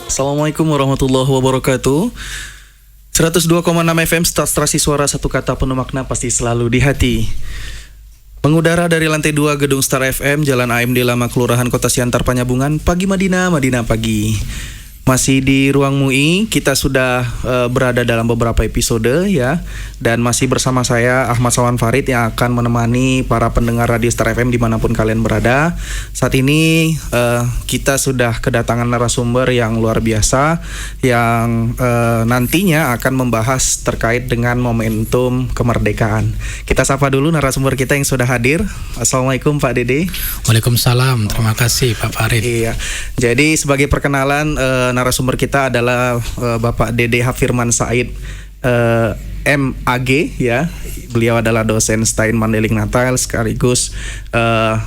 Assalamualaikum warahmatullahi wabarakatuh. 102,6 FM Stasiun Suara, satu kata penuh makna pasti selalu di hati. Mengudara dari lantai 2 Gedung Star FM, Jalan AMD Lama, Kelurahan Kota Siantar, Panyabungan. Pagi Madinah, Madinah pagi. Masih di Ruang MUI, kita sudah berada dalam beberapa episode ya. Dan masih bersama saya Ahmad Sawan Farid yang akan menemani para pendengar Radio Star FM dimanapun kalian berada. Saat ini kita sudah kedatangan narasumber yang luar biasa yang nantinya akan membahas terkait dengan momentum kemerdekaan. Kita sapa dulu narasumber kita yang sudah hadir. Assalamualaikum Pak Dede. Waalaikumsalam, terima kasih Pak Farid. Iya, jadi sebagai perkenalan narasumber kita adalah Bapak Dede Hafirman Said MAG ya. Beliau adalah dosen STAIN Mandailing Natal sekaligus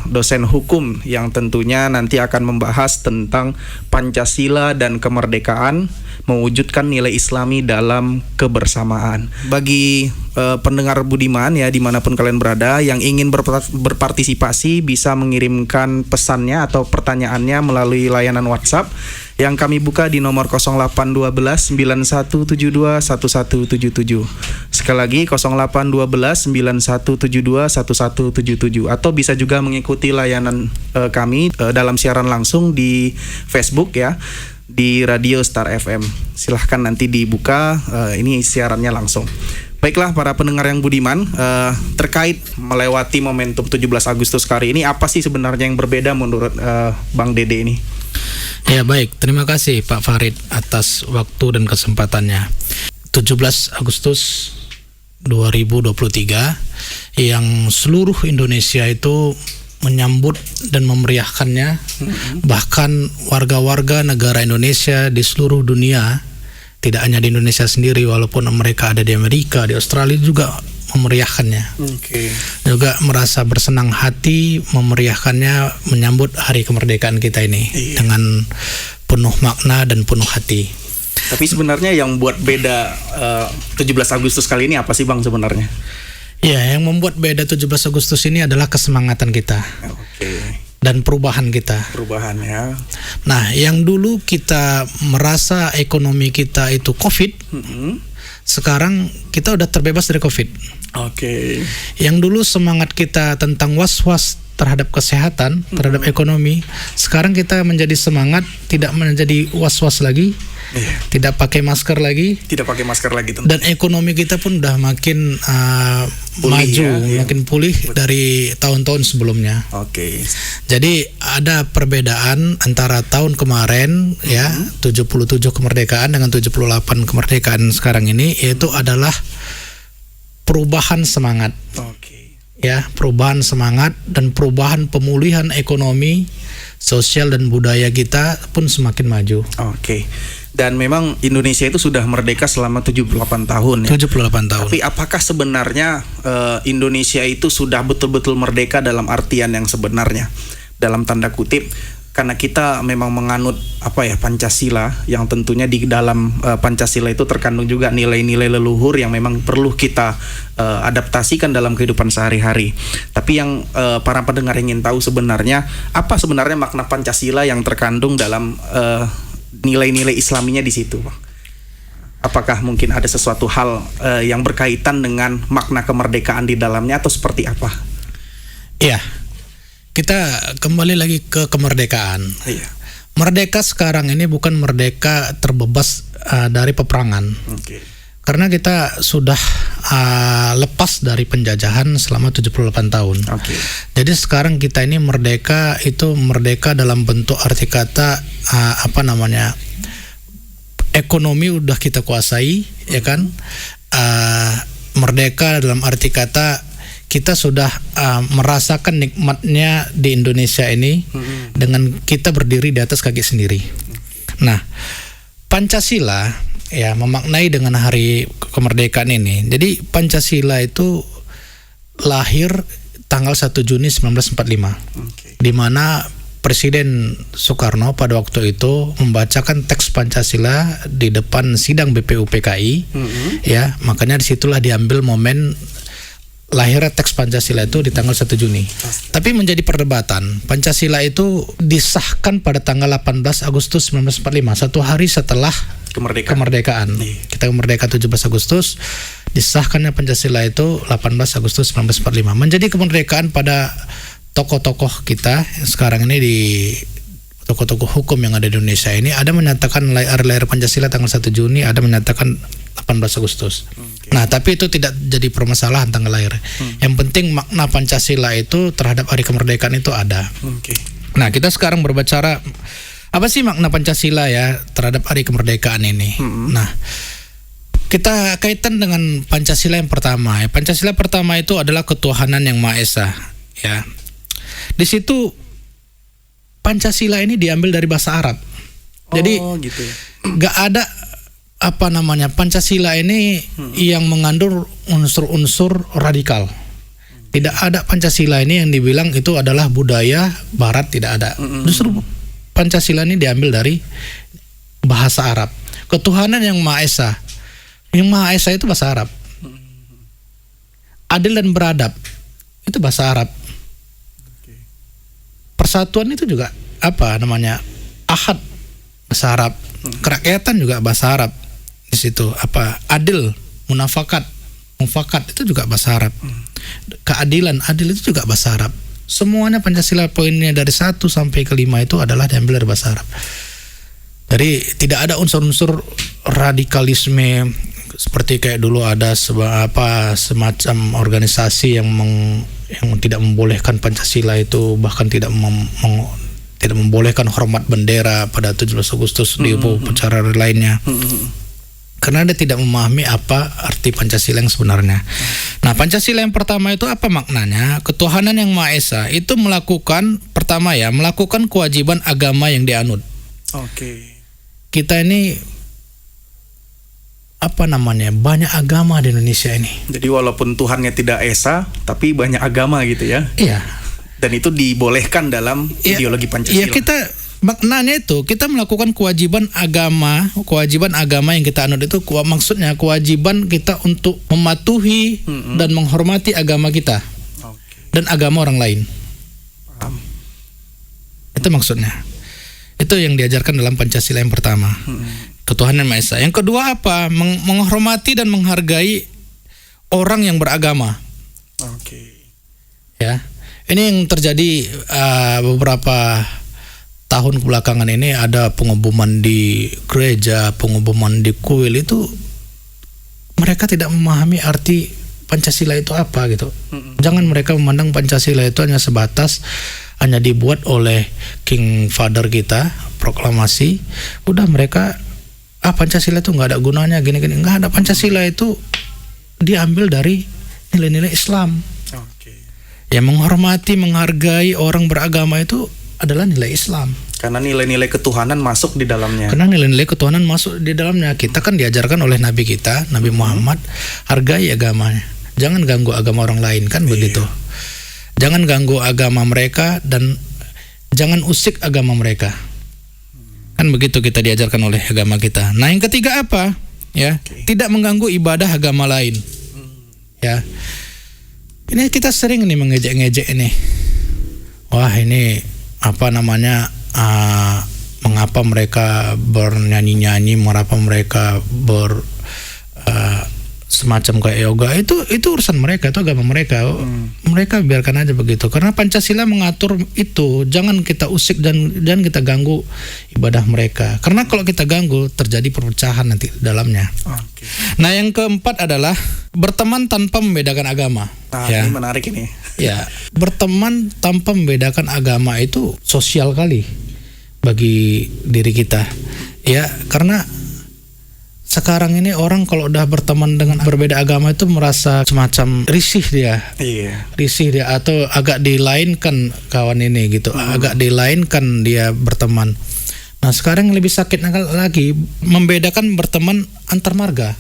dosen hukum yang tentunya nanti akan membahas tentang Pancasila dan kemerdekaan, mewujudkan nilai Islami dalam kebersamaan. Bagi pendengar budiman ya dimanapun kalian berada yang ingin berpartisipasi bisa mengirimkan pesannya atau pertanyaannya melalui layanan WhatsApp yang kami buka di nomor 0812 9172 1177. Sekali lagi 0812 9172 1177, atau bisa juga mengikuti layanan kami dalam siaran langsung di Facebook ya, di Radio Star FM. Silahkan nanti dibuka, ini siarannya langsung. Baiklah para pendengar yang budiman, terkait melewati momentum 17 Agustus kali ini, apa sih sebenarnya yang berbeda menurut Bang Dede ini? Ya baik, terima kasih Pak Farid atas waktu dan kesempatannya. 17 Agustus 2023 yang seluruh Indonesia itu menyambut dan memeriahkannya. Bahkan warga-warga negara Indonesia di seluruh dunia, tidak hanya di Indonesia sendiri, walaupun mereka ada di Amerika, di Australia juga memeriahkannya. Juga merasa bersenang hati memeriahkannya, menyambut hari kemerdekaan kita ini dengan penuh makna dan penuh hati. Tapi sebenarnya yang buat beda 17 Agustus kali ini apa sih Bang sebenarnya? Ya, yang membuat beda 17 Agustus ini adalah kesemangatan kita. Dan perubahan kita. Perubahan ya. Nah, yang dulu kita merasa ekonomi kita itu COVID, sekarang kita udah terbebas dari COVID. Yang dulu semangat kita tentang was-was terhadap kesehatan, terhadap ekonomi, sekarang kita menjadi semangat tidak menjadi was-was lagi. Tidak pakai masker lagi. Tentu. Dan ekonomi kita pun udah makin maju, makin pulih dari tahun-tahun sebelumnya. Jadi ada perbedaan antara tahun kemarin ya, 77 kemerdekaan dengan 78 kemerdekaan sekarang ini, yaitu adalah perubahan semangat. Ya, perubahan semangat dan perubahan pemulihan ekonomi, sosial dan budaya kita pun semakin maju. Dan memang Indonesia itu sudah merdeka selama 78 tahun ya. 78 tahun. Tapi apakah sebenarnya Indonesia itu sudah betul-betul merdeka dalam artian yang sebenarnya? Dalam tanda kutip, karena kita memang menganut Pancasila, yang tentunya di dalam Pancasila itu terkandung juga nilai-nilai leluhur yang memang perlu kita adaptasikan dalam kehidupan sehari-hari. Tapi yang para pendengar ingin tahu sebenarnya, apa sebenarnya makna Pancasila yang terkandung dalam nilai-nilai Islaminya di situ, Bang? Apakah mungkin ada sesuatu hal yang berkaitan dengan makna kemerdekaan di dalamnya atau seperti apa? Iya, kita kembali lagi ke kemerdekaan. Merdeka sekarang ini bukan merdeka terbebas dari peperangan. Karena kita sudah lepas dari penjajahan selama 78 tahun. Jadi sekarang kita ini merdeka, itu merdeka dalam bentuk arti kata ekonomi udah kita kuasai, ya kan? Merdeka dalam arti kata kita sudah merasakan nikmatnya di Indonesia ini dengan kita berdiri di atas kaki sendiri. Nah, Pancasila ya memaknai dengan hari kemerdekaan ini. Jadi Pancasila itu lahir tanggal 1 Juni 1945. Di mana Presiden Soekarno pada waktu itu membacakan teks Pancasila di depan sidang BPUPKI. Ya, makanya disitulah diambil momen lahirnya teks Pancasila itu di tanggal 1 Juni. Tapi menjadi perdebatan, Pancasila itu disahkan pada tanggal 18 Agustus 1945, satu hari setelah kemerdekaan. Kita merdeka 17 Agustus, disahkannya Pancasila itu 18 Agustus 1945. Menjadi kemerdekaan pada tokoh-tokoh kita sekarang ini, di tokoh-tokoh hukum yang ada di Indonesia ini, ada menyatakan lahir Pancasila tanggal 1 Juni, ada menyatakan 18 Agustus. Nah, tapi itu tidak jadi permasalahan tanggal lahir. Yang penting makna Pancasila itu terhadap hari kemerdekaan itu ada. Nah, kita sekarang berbicara apa sih makna Pancasila ya terhadap hari kemerdekaan ini. Nah, kita kaitan dengan Pancasila yang pertama. Pancasila pertama itu adalah ketuhanan yang Maha Esa. Ya, di situ Pancasila ini diambil dari bahasa Arab. Jadi nggak ada Pancasila ini yang mengandung unsur-unsur radikal. Tidak ada Pancasila ini yang dibilang itu adalah budaya Barat, tidak ada. Justru Pancasila ini diambil dari bahasa Arab. Ketuhanan yang Maha Esa. Yang Maha Esa itu bahasa Arab. Adil dan beradab itu bahasa Arab. Persatuan itu juga Ahad bahasa Arab. Kerakyatan juga bahasa Arab. Di situ adil, mufakat itu juga bahasa Arab. Keadilan, adil itu juga bahasa Arab. Semuanya Pancasila poinnya dari 1 sampai ke 5 itu adalah diambil dari bahasa Arab. Jadi tidak ada unsur-unsur radikalisme seperti kayak dulu ada semacam organisasi yang tidak membolehkan Pancasila itu, bahkan tidak membolehkan hormat bendera pada 17 Agustus di upacara lainnya. Karena dia tidak memahami apa arti Pancasila yang sebenarnya. Nah, Pancasila yang pertama itu apa maknanya? Ketuhanan yang Maha Esa itu melakukan kewajiban agama yang dianut. Kita ini banyak agama di Indonesia ini. Jadi walaupun Tuhannya tidak Esa, tapi banyak agama gitu ya. Iya. Dan itu dibolehkan dalam ideologi Pancasila. Iya, maknanya itu kita melakukan kewajiban agama yang kita anut itu, maksudnya kewajiban kita untuk mematuhi dan menghormati agama kita dan agama orang lain. Itu maksudnya. Itu yang diajarkan dalam Pancasila yang pertama. Ketuhanan Maha Esa. Yang kedua menghormati dan menghargai orang yang beragama. Ya. Ini yang terjadi beberapa tahun belakangan ini, ada pengeboman di gereja, pengeboman di kuil, itu mereka tidak memahami arti Pancasila itu apa gitu. Jangan mereka memandang Pancasila itu hanya dibuat oleh King Father kita, proklamasi, udah mereka Pancasila itu nggak ada gunanya gini-gini. Nggak ada. Pancasila itu diambil dari nilai-nilai Islam. Yang menghormati, menghargai orang beragama itu adalah nilai Islam. Karena nilai-nilai ketuhanan masuk di dalamnya. Kita kan diajarkan oleh Nabi kita, Nabi Muhammad, hargai agamanya. Jangan ganggu agama orang lain, kan begitu. Jangan ganggu agama mereka dan jangan usik agama mereka. Kan begitu kita diajarkan oleh agama kita. Nah, yang ketiga apa? Ya, tidak mengganggu ibadah agama lain. Ya. Ini kita sering nih mengejek-ngejek ini. Wah, ini mengapa mereka bernyanyi-nyanyi, mengapa mereka semacam kayak yoga, itu urusan mereka, itu agama mereka. Mereka biarkan aja begitu, karena Pancasila mengatur itu. Jangan kita usik dan jangan kita ganggu ibadah mereka, karena kalau kita ganggu terjadi perpecahan nanti dalamnya. Nah, yang keempat adalah berteman tanpa membedakan agama. Ini menarik ini. Ya, berteman tanpa membedakan agama itu sosial kali bagi diri kita. Ya, karena sekarang ini orang kalau udah berteman dengan berbeda agama itu merasa semacam risih dia. Risih dia, atau agak dilainkan kawan ini gitu. Agak dilainkan dia berteman. Nah, sekarang yang lebih sakitnya lagi membedakan berteman antar marga,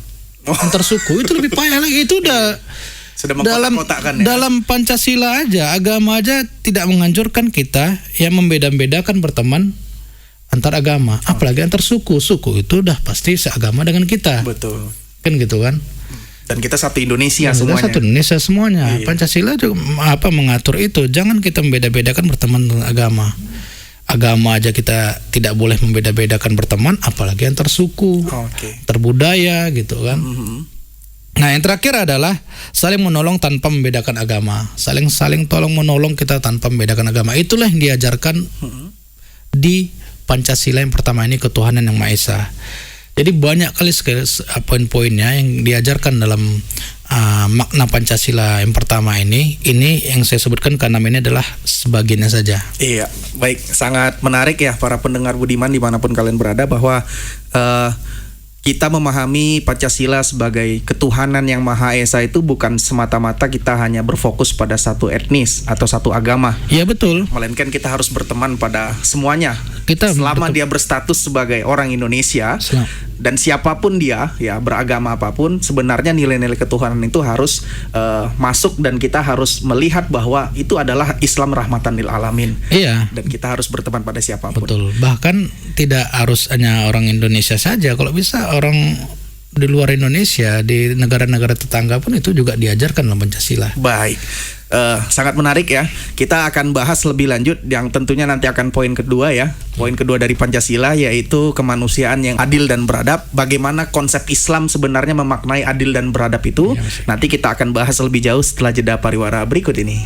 antar suku, itu lebih payah lagi. Itu udah dalam Pancasila aja, agama aja tidak menganjurkan kita yang membeda-bedakan berteman antar agama, apalagi antar suku. Suku itu udah pasti seagama dengan kita. Betul. Kan gitu kan. Dan kita satu Indonesia Kita semuanya. satu Indonesia semuanya. Iya. Pancasila juga mengatur itu. Jangan kita membeda-bedakan berteman dengan agama. Agama aja kita tidak boleh membeda-bedakan berteman, apalagi antar suku, terbudaya gitu kan. Nah, yang terakhir adalah saling menolong tanpa membedakan agama. Saling tolong menolong kita tanpa membedakan agama. Itulah yang diajarkan di Pancasila yang pertama ini, ketuhanan yang Maha Esa. Jadi banyak kali poin-poinnya yang diajarkan dalam makna Pancasila yang pertama ini yang saya sebutkan karena ini adalah sebagiannya saja. Iya, baik, sangat menarik ya para pendengar Budiman dimanapun kalian berada, bahwa kita memahami Pancasila sebagai ketuhanan yang Maha Esa itu bukan semata-mata kita hanya berfokus pada satu etnis atau satu agama. Iya, betul. Melainkan kita harus berteman pada semuanya. Selama betul. dia berstatus sebagai orang Indonesia dan siapapun dia, ya beragama apapun, sebenarnya nilai-nilai ketuhanan itu harus masuk, dan kita harus melihat bahwa itu adalah Islam rahmatan lil alamin. Iya. Dan kita harus berteman pada siapapun. Betul. Bahkan tidak harus hanya orang Indonesia saja. Kalau bisa orang di luar Indonesia, di negara-negara tetangga pun itu juga diajarkan dalam Pancasila. Baik. Sangat menarik ya. Kita akan bahas lebih lanjut yang tentunya nanti akan poin kedua ya. Poin kedua dari Pancasila yaitu kemanusiaan yang adil dan beradab. Bagaimana konsep Islam sebenarnya memaknai adil dan beradab itu. Nanti kita akan bahas lebih jauh setelah jeda pariwara berikut ini.